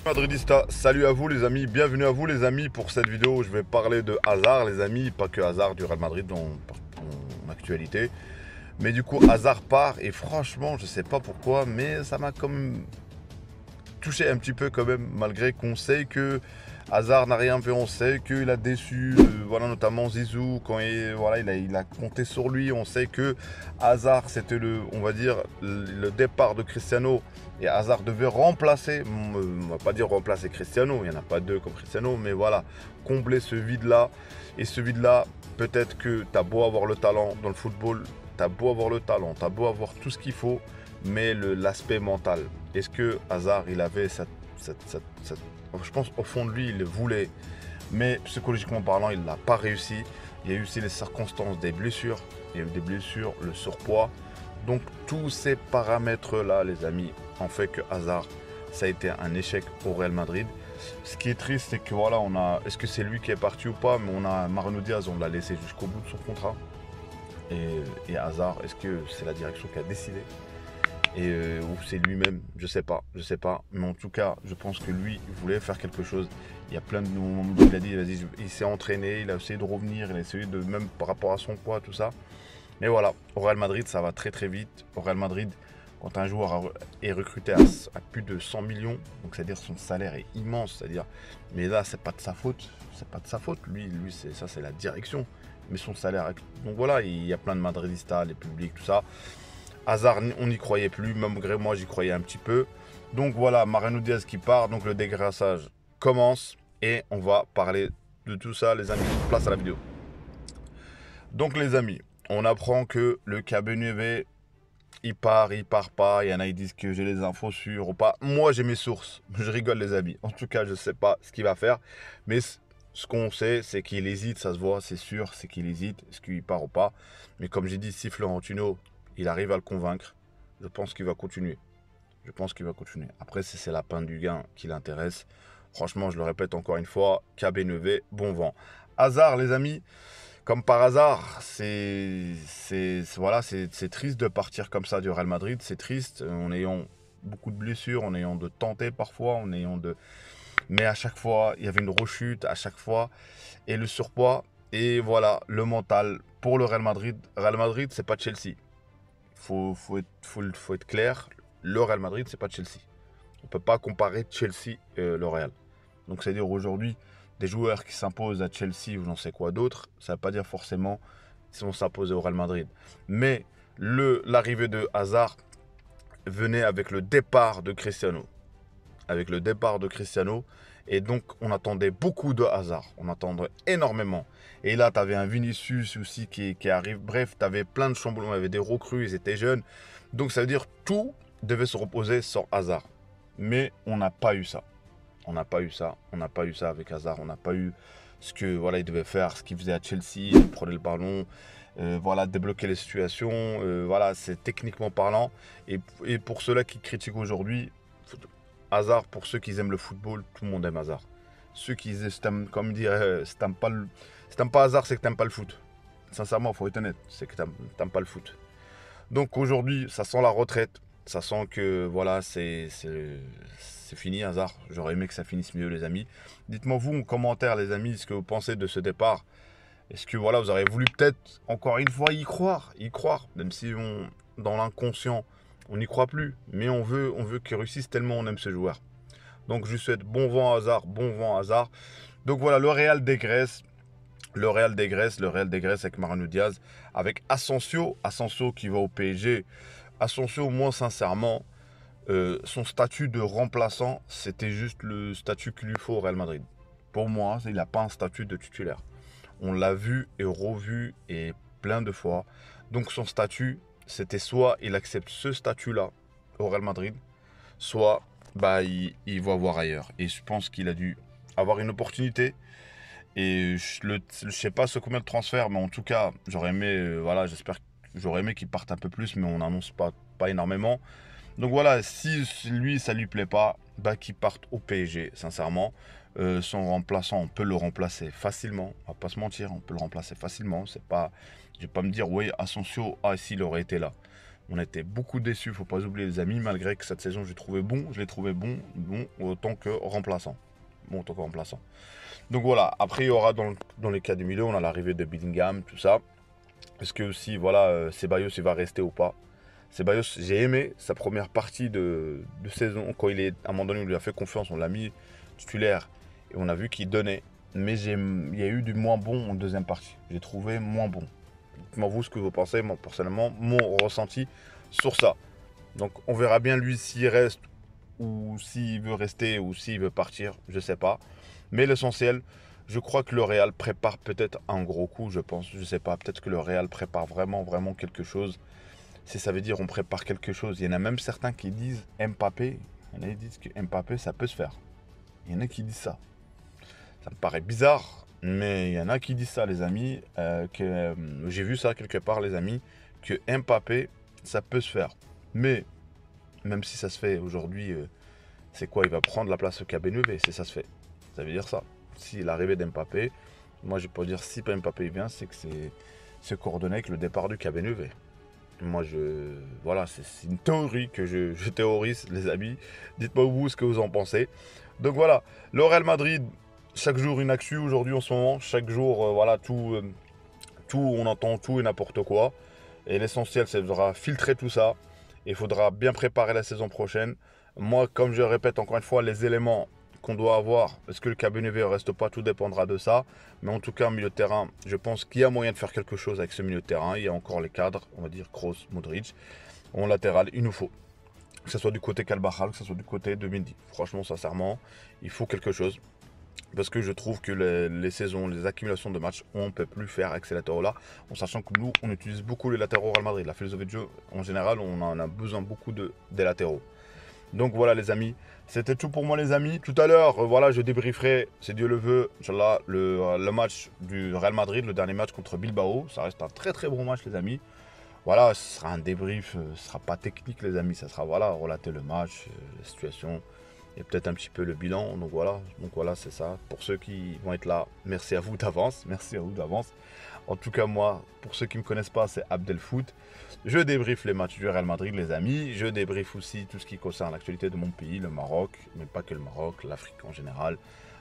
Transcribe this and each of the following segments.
Madridista, salut à vous les amis, bienvenue à vous les amis pour cette vidéo où je vais parler de Hazard les amis, pas que Hazard du Real Madrid en actualité. Mais du coup Hazard part et franchement je sais pas pourquoi mais ça m'a quand même touché un petit peu quand même, malgré qu'on sait que Hazard n'a rien fait, on sait qu'il a déçu, voilà, notamment Zizou, quand il a compté sur lui. On sait que Hazard, c'était on va dire, le départ de Cristiano, et Hazard devait remplacer, on va pas dire remplacer Cristiano, il n'y en a pas deux comme Cristiano, mais voilà, combler ce vide-là. Et ce vide-là, peut-être que tu as beau avoir le talent dans le football, tu as beau avoir le talent, tu as beau avoir tout ce qu'il faut, mais l'aspect mental, est-ce que Hazard, il avait je pense au fond de lui, il le voulait, mais psychologiquement parlant, il n'a pas réussi. Il y a eu aussi les circonstances des blessures, il y a eu des blessures, le surpoids. Donc tous ces paramètres-là, les amis, ont fait que Hazard, ça a été un échec au Real Madrid. Ce qui est triste, c'est que voilà, est-ce que c'est lui qui est parti ou pas, mais on a Mariano Diaz, on l'a laissé jusqu'au bout de son contrat. Et Hazard, est-ce que c'est la direction qui a décidé ou c'est lui-même, je sais pas, mais en tout cas, je pense que lui, il voulait faire quelque chose. Il y a plein de moments où il a dit, vas-y, il s'est entraîné, il a essayé de revenir, il a essayé de, même par rapport à son poids, tout ça. Mais voilà, au Real Madrid, ça va très très vite. Au Real Madrid, quand un joueur est recruté à plus de 100 millions, donc c'est-à-dire son salaire est immense, c'est-à-dire, mais là, c'est pas de sa faute, lui, c'est la direction, mais son salaire, donc voilà, il y a plein de Madridistas, les publics, tout ça. Hazard, on n'y croyait plus, malgré moi j'y croyais un petit peu. Donc voilà, Mariano Diaz qui part, donc le dégraissage commence et on va parler de tout ça les amis. Place à la vidéo. Donc les amis, on apprend que le Cabernet, il part pas. Il y en a qui disent que j'ai les infos sûres ou pas. Moi j'ai mes sources, je rigole les amis. En tout cas je ne sais pas ce qu'il va faire, mais ce qu'on sait, c'est qu'il hésite, ça se voit, c'est sûr, c'est qu'il hésite, est-ce qu'il part ou pas. Mais comme j'ai dit, si Florentino, il arrive à le convaincre, je pense qu'il va continuer. Après, c'est la peine du gain qui l'intéresse. Franchement, je le répète encore une fois, KB9, bon vent. Hazard, les amis, comme par hasard, c'est triste de partir comme ça du Real Madrid. C'est triste, en ayant beaucoup de blessures, en ayant de tenter parfois, mais à chaque fois, il y avait une rechute, à chaque fois, et le surpoids, et voilà, le mental. Pour le Real Madrid, c'est pas Chelsea. Faut être clair, le Real Madrid, c'est pas Chelsea. On ne peut pas comparer Chelsea et le Real. Donc, c'est-à-dire aujourd'hui, des joueurs qui s'imposent à Chelsea ou j'en sais quoi d'autre, ça ne veut pas dire forcément qu'ils vont s'imposer au Real Madrid. Mais l'arrivée de Hazard venait avec le départ de Cristiano. Et donc, on attendait beaucoup de Hazard. On attendait énormément. Et là, tu avais un Vinicius aussi qui arrive. Bref, tu avais plein de chamboulements. Il y avait des recrues, ils étaient jeunes. Donc, ça veut dire tout devait se reposer sur Hazard. Mais on n'a pas eu ça. On n'a pas eu ça avec Hazard. On n'a pas eu ce que voilà, il devait faire, ce qu'il faisait à Chelsea. Il prenait le ballon, voilà, débloquer les situations. Voilà, c'est techniquement parlant. Et pour ceux-là qui critiquent aujourd'hui, Hazard, pour ceux qui aiment le football, tout le monde aime Hazard. Ceux qui aiment, comme dirait, si t'aimes pas Hazard, c'est que t'aimes pas le foot. Sincèrement, il faut être honnête, c'est que t'aimes pas le foot. Donc aujourd'hui, ça sent la retraite. Ça sent que voilà, c'est fini Hazard. J'aurais aimé que ça finisse mieux les amis. Dites-moi vous en commentaire les amis, ce que vous pensez de ce départ. Est-ce que voilà, vous aurez voulu peut-être encore une fois y croire, même si dans l'inconscient, on n'y croit plus, mais on veut qu'il réussisse tellement on aime ce joueur. Donc je lui souhaite bon vent Hazard. Donc voilà, le Real dégraisse avec Mariano Diaz, avec Asensio qui va au PSG. Asensio, moi sincèrement, son statut de remplaçant, c'était juste le statut qu'il lui faut au Real Madrid. Pour moi, il n'a pas un statut de titulaire. On l'a vu et revu et plein de fois. Donc son statut, c'était soit il accepte ce statut-là au Real Madrid, soit bah, il va voir ailleurs. Et je pense qu'il a dû avoir une opportunité. Et je ne sais pas ce combien de transferts, mais en tout cas, j'aurais aimé, voilà, j'aurais aimé qu'il parte un peu plus, mais on n'annonce pas énormément. Donc voilà, si lui, ça lui plaît pas, bah, qu'il parte au PSG, sincèrement. Son remplaçant, on peut le remplacer facilement. On va pas se mentir, on peut le remplacer facilement. C'est pas, je vais pas me dire, oui, Asensio, s'il aurait été là. On était beaucoup déçus, faut pas oublier les amis, malgré que cette saison je l'ai trouvé bon, autant que remplaçant. Bon, autant que remplaçant. Donc voilà, après il y aura dans les cas du milieu, on a l'arrivée de Bellingham, tout ça. Est-ce que aussi, voilà, Ceballos il va rester ou pas? Ceballos, j'ai aimé sa première partie de saison, quand il est, à un moment donné, on lui a fait confiance, on l'a mis titulaire, et on a vu qu'il donnait. Mais il y a eu du moins bon en deuxième partie. J'ai trouvé moins bon. Dites-moi vous ce que vous pensez, moi personnellement, mon ressenti sur ça. Donc on verra bien lui s'il reste, ou s'il veut rester, ou s'il veut partir, je sais pas. Mais l'essentiel, je crois que le Real prépare peut-être un gros coup, je pense. Je sais pas, peut-être que le Real prépare vraiment quelque chose. Si ça veut dire on prépare quelque chose. Il y en a même certains qui disent Mbappé. Il y en a qui disent que Mbappé, ça peut se faire. Il y en a qui disent ça. Ça me paraît bizarre, mais il y en a qui disent ça, les amis. J'ai vu ça quelque part, les amis, que Mbappé, ça peut se faire. Mais, même si ça se fait aujourd'hui, c'est quoi? Il va prendre la place au KBNV, si ça se fait. Ça veut dire ça. Si l'arrivée d'Mbappé, moi je peux dire si Mbappé vient, c'est que c'est coordonné avec le départ du KBNV. Moi, voilà, c'est une théorie que je théorise, les amis. Dites-moi vous ce que vous en pensez. Donc voilà, le Real Madrid, chaque jour une actu aujourd'hui en ce moment. Chaque jour, voilà, tout, on entend tout et n'importe quoi. Et l'essentiel, c'est de filtrer tout ça. Il faudra bien préparer la saison prochaine. Moi, comme je répète encore une fois, les éléments qu'on doit avoir, est-ce que le KBNV ne reste pas, tout dépendra de ça. Mais en tout cas, milieu de terrain, je pense qu'il y a moyen de faire quelque chose avec ce milieu de terrain. Il y a encore les cadres, on va dire Kroos, Modric. En latéral, il nous faut. Que ce soit du côté Carvajal, que ce soit du côté de Mendy. Franchement, sincèrement, il faut quelque chose. Parce que je trouve que les saisons, les accumulations de matchs, on ne peut plus faire avec ces latéraux-là. En sachant que nous, on utilise beaucoup les latéraux au Real Madrid. La philosophie de jeu, en général, on en a besoin beaucoup des latéraux. Donc voilà les amis, c'était tout pour moi les amis. Tout à l'heure, voilà, je débrieferai, si Dieu le veut, Inch'Allah, le match du Real Madrid, le dernier match contre Bilbao. Ça reste un très bon match les amis. Voilà, ce sera un débrief, ce ne sera pas technique les amis, ça sera voilà, relater le match, la situation et peut-être un petit peu le bilan. Donc voilà, c'est ça. Pour ceux qui vont être là, merci à vous d'avance, En tout cas moi, pour ceux qui ne me connaissent pas, c'est Abdelfoot. Je débriefe les matchs du Real Madrid les amis, je débriefe aussi tout ce qui concerne l'actualité de mon pays, le Maroc, mais pas que le Maroc, l'Afrique en général.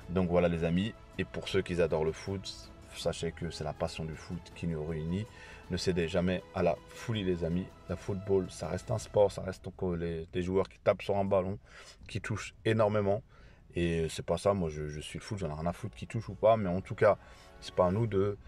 Donc voilà les amis, et pour ceux qui adorent le foot, sachez que c'est la passion du foot qui nous réunit. Ne cédez jamais à la folie les amis. Le football, ça reste un sport, ça reste encore des joueurs qui tapent sur un ballon, qui touchent énormément. Et c'est pas ça, moi je suis le foot, j'en ai rien à foutre qui touche ou pas. Mais en tout cas, c'est pas à nous de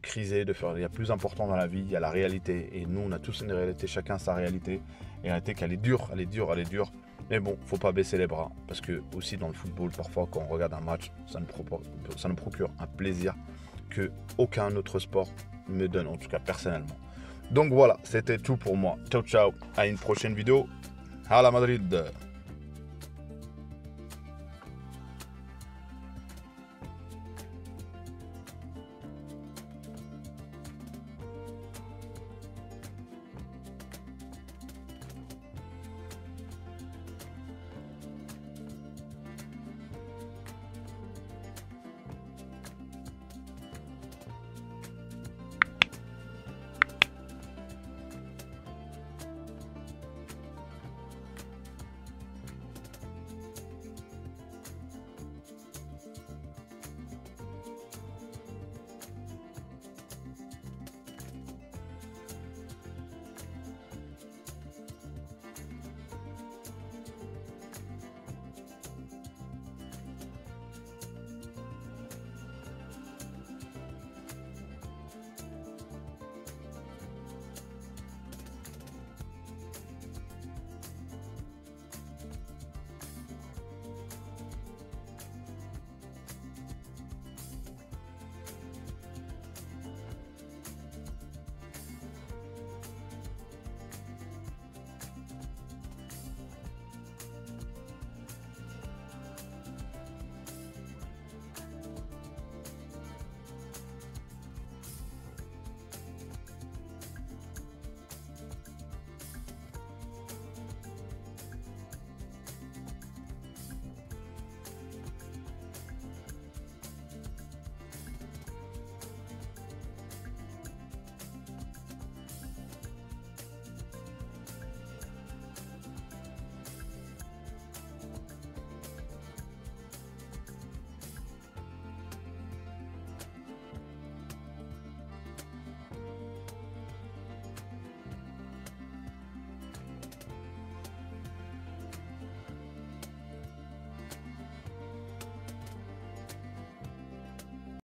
criser, de faire. Il y a plus important dans la vie, il y a la réalité. Et nous, on a tous une réalité, chacun sa réalité. Et la réalité qu'elle est dure, elle est dure. Mais bon, faut pas baisser les bras. Parce que aussi dans le football, parfois quand on regarde un match, ça nous procure un plaisir que aucun autre sport me donne, en tout cas personnellement. Donc voilà, c'était tout pour moi. Ciao, à une prochaine vidéo. À la Madrid.